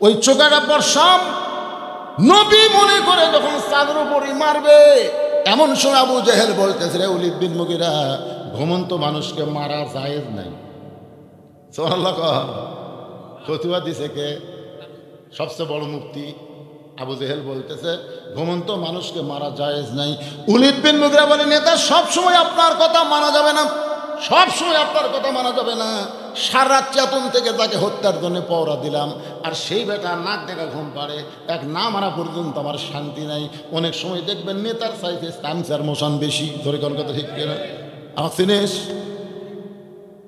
ওই চোকাটা বর্ষা নবী মনে করে যখন চাঁদের উপরই মারবে, এমন সময় আবু জেহেল বলতেছে রে উলিদ বিন মুগিরা, ঘুমন্ত মানুষকে মারা জায়েজ নাই। সুবহানাল্লাহ। ফতোয়া দিছে কে? সবচেয়ে বড় মুফতি আবু জেহেল বলতেছে ঘুমন্ত মানুষকে মারা জায়েজ নাই। উলিদ বিন মুগিরা বলে নেতা সব সময় আপনার কথা মানা যাবে না, সব সময় আপনার কথা মানা যাবে না। সারা রাত চেতন থেকে তাকে হত্যার জন্য পওরা দিলাম, আর সেই বেটা নাক ডেকা ঘুম পাড়ে, এক না মারা পর্যন্ত আমার শান্তি নাই। অনেক সময় দেখবেন নেতার সাইজে স্যামসার মোশন বেশি, ধরে কোন কথা ঠিক কিনা? আমার চিনিস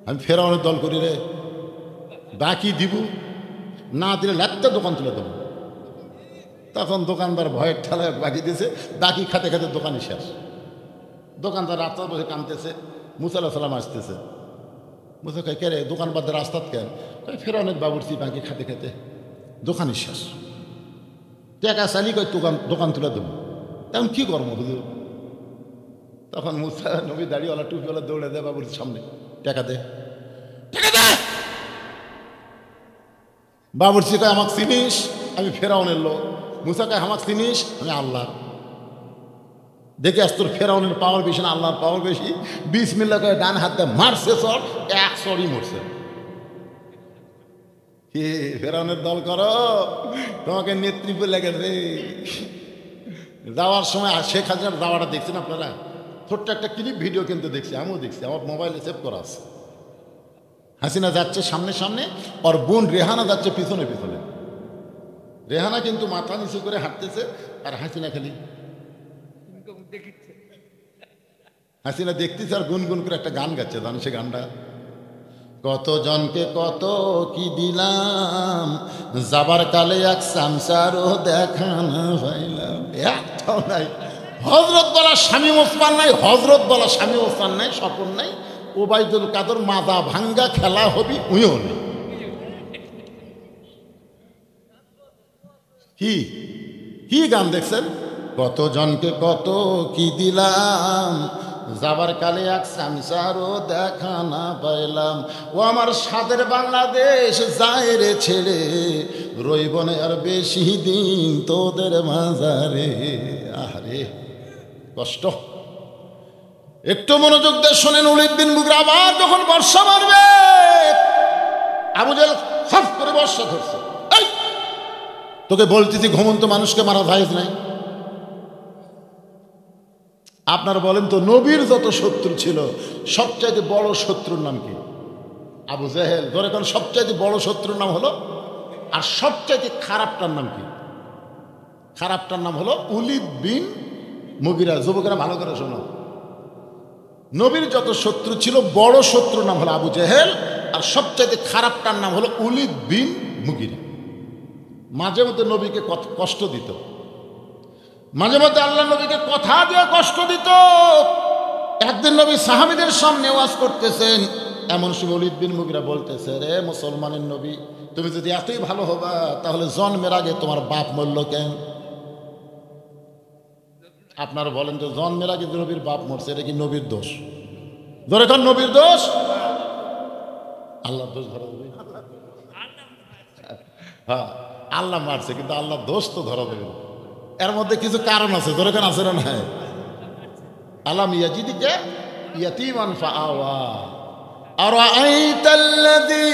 আমি ফেরাউনের দল করি রে, বাকি দিব না দিলে লাখটা দোকান তুলে দেবো। তখন দোকানদার ভয়ের ঠেলায় বাকি দিয়েছে, বাকি খাতে খাতে দোকানই শেষ। দোকানদার রাস্তার বসে কাঁদতেছে, মুসা আলাইহিস সালাম আসতেছে। মুসা কয় কে রে দোকান বাদ রাস্তাত কেন? ফেরাউনের বাবুর্চি বাকি খাতে খাতে দোকানই শেষ। টাকা চালি কয় দোকান তুলে দেবো। এখন কী করবো হুজুর? তখন মুসা নবী দাড়িওয়ালা টুপিওয়ালা দৌড়ে দেয় বাবুর্চির সামনে, টাকা দে, টাকা দে। বাবুর্চি কয় আমাকে চিনিস? আমি ফেরাউনের লোক। মুসা কয় আমাকে চিনিস? আমি আল্লাহ। দেখে আস তোর ফেরাউনের পাওয়ার বেশি না আল্লাহর পাওয়ার বেশি? বিসমিল্লাহ করে ডান হাত দিয়ে মারছে চর, 1 চরই মরছে। কি ফেরাউনের দল করো? তোমাকে নেতৃত্ব লেগেছে। যাওয়ার সময় শেখ হাসিনার যাওয়াটা দেখছেন আপনারা? ছোট্ট একটা ক্লিপ ভিডিও কিন্তু দেখছি, আমিও দেখছি, আমার মোবাইলে সেভ করা আছে। হাসিনা যাচ্ছে সামনে সামনে, আর বোন রেহানা যাচ্ছে পিছনে পিছনে। রেহানা কিন্তু মাথা নিচু করে হাঁটতেছে, আর হাসিনা খালি হাসিনা দেখতেছে আর গুনগুন করে একটা গান গাচ্ছে। জানো সে গানটা? কতজনকে কত কি দিলাম, যাবার কালে এক সামসারও দেখা না পাইলাম। একটাও নাই। হজরত বলা স্বামী ওসমান নাই, হজরত বলা স্বামী ওসমান নাই, স্বপন নাই। ওবায়দুল কাদের মাদা ভাঙ্গা খেলা হবি উইও নেই। কি কি গান দেখছেন? কতজনকে কত কি দিলাম, যাবার কালে এক সামসারও দেখা না পাইলাম। ও আমার সাদের বাংলাদেশ যায় রে ছেড়ে, রইব না আর বেশি দিন তোদের মাঝারে। আরে কষ্ট। একটু মনোযোগ দিয়ে শোনেন। ওলীদ বিন মুগীরা আবার যখন বর্ষা মারবে, আবু জেহেল খপ করে বর্ষা ধরছে। এই তোকে বলতেছি ঘুমন্ত মানুষকে মারা জায়েজ নাই। আপনারা বলেন তো, নবীর যত শত্রু ছিল সবচাইতে বড় শত্রুর নাম কি? আবু জেহেল। ধরে কারণ সবচাইতে বড় শত্রুর নাম হলো, আর সবচাইতে খারাপটার নাম কি? খারাপটার নাম হলো ওলীদ বিন মুগীরা। যুবকেরা ভালো করে শোনো, নবীর যত শত্রু ছিল বড় শত্রুর নাম হলো আবু জেহেল, আর সবচাইতে খারাপটার নাম হলো ওলীদ বিন মুগীরা। মাঝে মধ্যে নবীকে কষ্ট দিত, মাঝে মধ্যে আল্লাহ নবীকে কথা দিয়ে কষ্ট দিত। একদিন নবী সাহাবীদের সামনে ওয়াজ করতেছেন, এমন সময় ওলীদ বিন মুগীরা বলতেছে, রে মুসলমানের নবী, তুমি যদি এতই ভালো হবা তাহলে জন্মের আগে তোমার বাপ মরল কেন? আপনারা বলেন তো, জন্মের আগে নবীর বাপ মরছে, এটা কি নবীর দোষ? ধরে কোন নবীর দোষ? আল্লাহর দোষ ধরা দেবে? হ্যাঁ, আল্লাহ মারছে, কিন্তু আল্লাহর দোষ তো ধরা দেবে। এর মধ্যে কিছু কারণ আছে, ধরে কেন আছে না? নাই আলাম ইয়াজিদিকা ইয়াতীমান ফাআওয়া আরাআইতাল্লাযী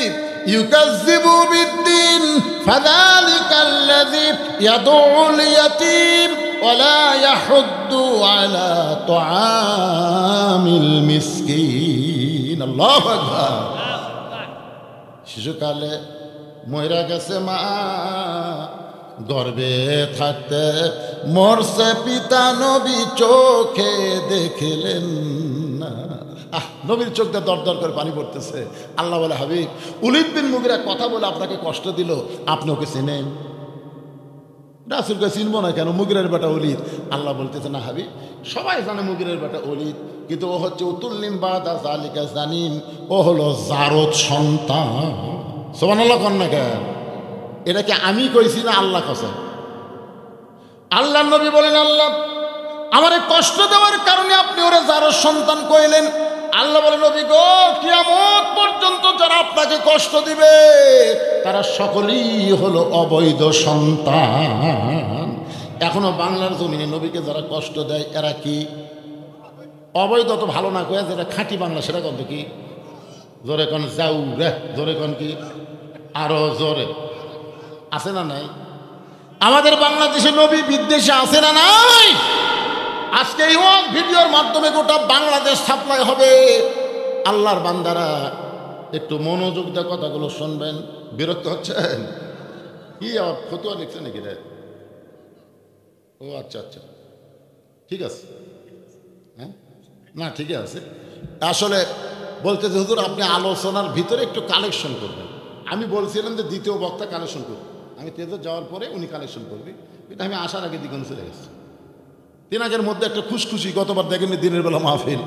ইউকাযযিবু বিদ্দীন ফাযালিকাল্লাযী ইয়াদউল ইয়াতীম ওয়া লা ইয়াহুদ্দু আলা তুআমিল মিসকিন। আল্লাহু আকবার। শিশুকালে মইরা গেছে মা, গর্বে থাকতে মরছে পিতা, নবী চোখে দেখলেন না। নবীর চোখ দিয়ে দর দর করে পানি পড়তেছে। আল্লাহ বলে, হাবিব, ওলীদ বিন মুগীরা কথা বলে আপনাকে কষ্ট দিল, আপনি ওকে চেনেন? রাসূলকে চিনবো না কেন? মুগীরার বেটা ওলীদ। আল্লাহ বলতেছে, না হাবিব, সবাই জানে মুগীরার বেটা ওলীদ, কিন্তু ও হচ্ছে উতুল্লিম বাদা যালিকা জানিম, ও হলো জারদ সন্তান। সুবহানাল্লাহ কন না কেন? এটা কি আমি কইছি না আল্লাহ কসম? আল্লাহ নবী বলেন, আল্লাহ আমারে কষ্ট দেওয়ার কারণে আপনি ওরা জারদ সন্তান কইলেন। আল্লাহ বলেন, নবী গো, কিয়ামত পর্যন্ত যারা আপনাকে কষ্ট দিবে তারা সকলেই হলো অবৈধ সন্তান। এখনো বাংলার জমিনে নবীকে যারা কষ্ট দেয় এরা কি অবৈধ? তো ভালো না কয়ে যেটা খাঁটি বাংলা সেটা কত কি? জোরে কন যাও রে, জোরে কন কি? আরো জোরে। আছে না নাই? আমাদের বাংলাদেশে নবী বিদ্বেষে আছে না নাই? আজকে এই ভিডিওর মাধ্যমে গোটা বাংলাদেশ সাপ্লাই হবে। আল্লাহর বান্দারা একটু মনোযোগ দিয়ে কথাগুলো শুনবেন। বিরক্ত হচ্ছেন কি? আবার ফতুয়া লিখছে নাকি রে? ও আচ্ছা আচ্ছা, ঠিক আছে। হ্যাঁ, না ঠিকই আছে। আসলে বলতেছে, হুজুর আপনি আলোচনার ভিতরে একটু কালেকশন করবেন। আমি বলছিলাম যে দ্বিতীয় বক্তা কালেকশন করবে, আমি তেজে যাওয়ার পরে উনি কালেকশন করবে, কিন্তু আমি আসার আগে দ্বিগুণ চলে গেছি। তিনাকের মধ্যে একটা খুশখুশি। গতবার দেখেন দিনের বেলা মাহফিল,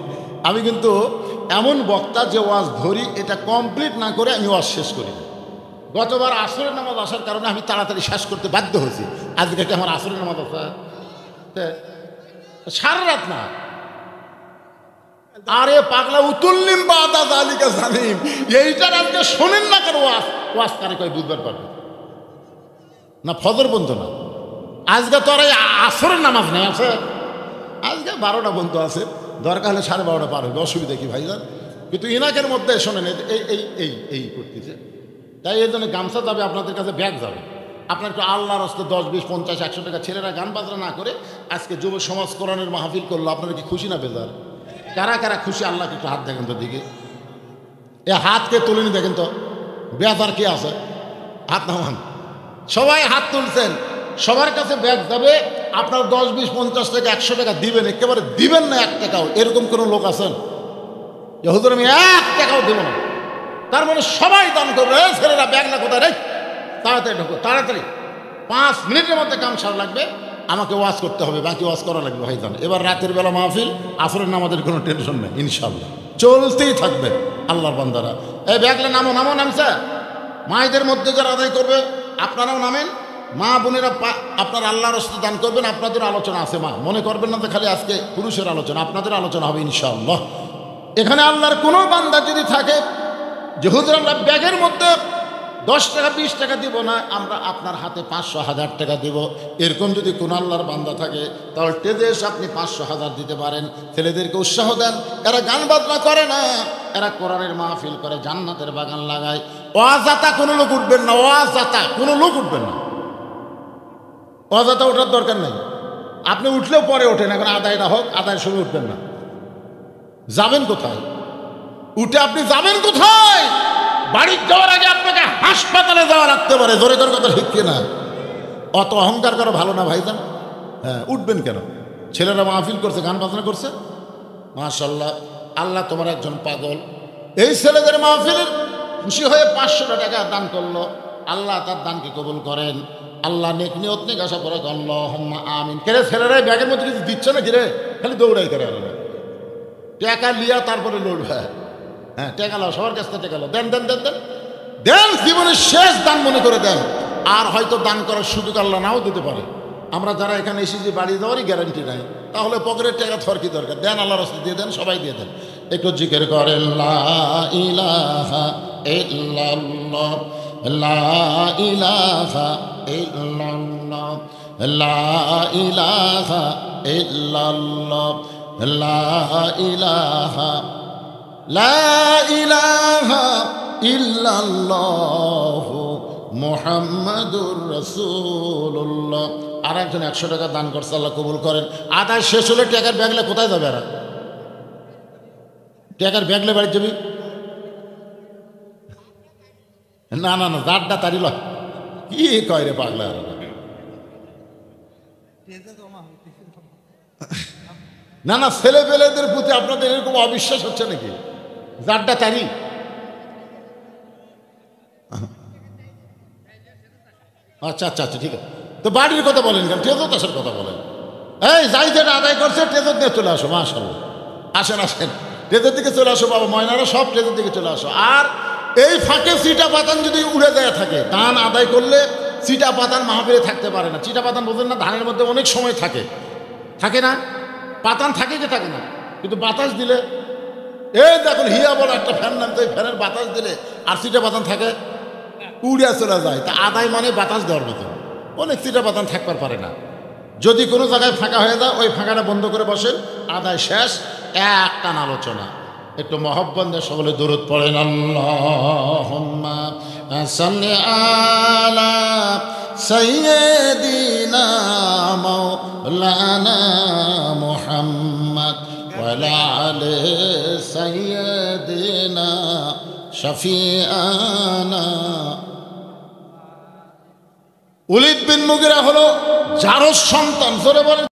আমি কিন্তু এমন বক্তা যে ওয়াজ ধরি এটা কমপ্লিট না করে আমি ওয়াজ শেষ করি। গতবার আসরের নামাজ আসার কারণে আমি তাড়াতাড়ি শেষ করতে বাধ্য হয়েছি। আজকে কি আমার আসরের নামাজ আসা সারা রাত না? আরে পাগলা, উতুল্লিম বাদা যালিকা জানিম, এইটার আজকে শোনেন না কেন? ওয়াজ ওয়াজ কারে কয় বুধবার পারবে না, ফজর বন্ধ না। আজকে তো আর আসরের নামাজ নেই, আছে আজকে 12টা বন্ধ আছে, দরকার হলে 12:30 পার হবে, অসুবিধা কি ভাইজান? কিন্তু ইনাকের মধ্যে শোনেন এই এই এই এই করতেছে। তাই এর জন্য গামছা যাবে আপনাদের কাছে, ব্যাগ যাবে আপনার। একটু আল্লাহর রাস্তায় 10, 20, 50, 100 টাকা ছেলেরা গান বাজনা না করে আজকে যুব সমাজ কোরআনের মাহফিল করলো, আপনারা কি খুশি না বেজার? কারা কারা খুশি? আল্লাহকে একটু হাত দেখেন তো দিকে। এ হাতকে তুলেনি দেখেন তো, বেজার কে আছে? হাত নামান। সবাই হাত তুলছেন, সবার কাছে ব্যাগ যাবে। আপনার 10, 20, 50 টাকা 100 টাকা দিবেন, একেবারে দিবেন না 1 টাকাও, এরকম কোনো লোক আছেন? হুজুর আমি 1 টাকাও দেব না, তার মানে সবাই দান করবে। ছেলেরা ব্যাগ না কোথায় রে, তাড়াতাড়ি ঢোকো, তাড়াতাড়ি 5 মিনিটের মধ্যে কাম সারা লাগবে, আমাকে ওয়াজ করতে হবে, বাকি ওয়াজ করা লাগবে ভাইজান। এবার রাতের বেলা মাহফিল, আসরের নামাজের কোনো টেনশন নেই, ইনশাল্লাহ চলতেই থাকবে। আল্লাহর বান্দারা এই ব্যাগলে নামো, নামছে। মায়েদের মধ্যে যারা আদায় করবে আপনারাও নামেন। মা বোনেরা আপনার আল্লাহর রাস্তায় দান করবেন। আপনাদের আলোচনা আছে, মা মনে করবেন না যে খালি আজকে পুরুষের আলোচনা, আপনাদের আলোচনা হবে ইনশাআল্লাহ। এখানে আল্লাহর কোনো বান্দা যদি থাকে যে হুজুর আমরা ব্যাগের মধ্যে 10 টাকা 20 টাকা দিব না, আমরা আপনার হাতে 500,000 টাকা দিব, এরকম যদি কোন আল্লাহর বান্দা থাকে তাহলে টেজে এসে আপনি 500,000 দিতে পারেন। ছেলেদেরকে উৎসাহ দেন, এরা গান বাজনা করে না, এরা কোরআনের মাহফিল করে, জান্নাতের বাগান লাগায়। অজাতা কোনো লোক উঠবেন না, অজাতা কোনো লোক উঠবেন না, অজাতা ওঠার দরকার নেই। আপনি উঠলেও পরে ওঠেন, এখন আদায়টা হোক, আদায়ের সময় উঠবেন না। যাবেন কোথায়? উঠে আপনি যাবেন কোথায়? বাড়ি যাওয়ার আগে আপনাকে হাসপাতালে যাওয়া লাগতে পারে। জোরে জোরে কথা ঠিক কিনা? অত অহংকার করা ভালো না ভাইজান। হ্যাঁ, উঠবেন কেন? ছেলেরা মাহফিল করছে, গান বাজনা করছে, মাশাআল্লাহ। আল্লাহ তোমার একজন পাগল, এই ছেলেদের মাহফিলের খুশি হয়ে 500 টাকা দান করলো। আল্লাহ তার দানকে কবুল করেন। আল্লাহ নেক নিয়ত নিয়ে আশা করে আল্লাহুম্মা আমিন। কেরে ছেলেরাই ব্যাগের মধ্যে কিছু দিচ্ছে না, কিরে খালি দৌড়াই করে টাকা লিয়া তারপরে লড়বে। হ্যাঁ, টাকা লাও, সবার কাছ থেকে টাকা লাও, দেন দেন দেন দেন দেন, জীবনের শেষ দান মনে করে দেন। আর হয়তো দান করার সুযোগ আল্লাহ নাও দিতে পারে। আমরা যারা এখানে এসেছি বাড়ি যাওয়ারই গ্যারান্টি নাই, তাহলে পকেটের টাকা থার কি দরকার? দেন, আল্লাহর রাস্তায় দিয়ে দেন, সবাই দিয়ে দেন। একটু জিকির করেন লা ইলাহা ইল্লাল্লাহ, লা ইলাহা ইল্লাল্লাহ, লা ইলাহা ইল্লাল্লাহ, লা ইলাহা, লা ইলাহা ইল্লাল্লাহ মুহাম্মাদুর রাসূলুল্লাহ। আর একজন 100 টাকা দান করছে, আল্লাহ কবুল করেন। আদায় শেষ হলে টাকার ব্যাগলে কোথায় যাবে? আর টাকার ব্যাগলে বাড়ি যাবি? না না না, দাঁড়টা তারি লয়, কি কয় রে পাগলা। না না, ছেলে পেলেদের প্রতি আপনাদের এরকম অবিশ্বাস হচ্ছে নাকি? জারটা তারি আচ্ছা আচ্ছা আচ্ছা, ঠিক আছে। তো বাড়ির কথা বলেন কেন? টেজত আসার কথা বলেন। এই যাই যেটা আদায় করছে টেজত নিয়ে চলে আসো, মাশাআল্লাহ। আসেন আসেন, টেজের দিকে চলে আসো বাবা, ময়নারা সব টেজের দিকে চলে আসো। আর এই ফাঁকে চিটা পাতান যদি উড়ে যায় থাকে, ধান আদায় করলে চিটা পাতান মাহফিলে থাকতে পারে না। চিটা পাতান বোঝেন না? ধানের মধ্যে অনেক সময় থাকে, থাকে না? পাতান থাকে কি থাকে না? কিন্তু বাতাস দিলে, এই দেখুন হিয়া বড় একটা ফ্যান নামতে, ওই ফ্যানের বাতাস দিলে আর চিটা পাতান থাকে, উড়ে চলে যায়। তা আদায় মানে বাতাস দেওয়ার মতো, অনেক চিটা পাতান থাকবার পারে না। যদি কোনো জায়গায় ফাঁকা হয়ে যায়, ওই ফাঁকাটা বন্ধ করে বসেন, আদায় শেষ, একটান আলোচনা। একটু মহব্বত দিয়ে সকলে দরুদ পড়েন, আল্লাহুম্মা সাল্লি আলা সাইয়্যিদিনা মাওলানা মুহাম্মদ ওয়া আলা আলি সাইয়্যিদিনা শাফিআনা। ওলীদ বিন মুগীরা হলো জারজ সন্তান, জোরে বলেন।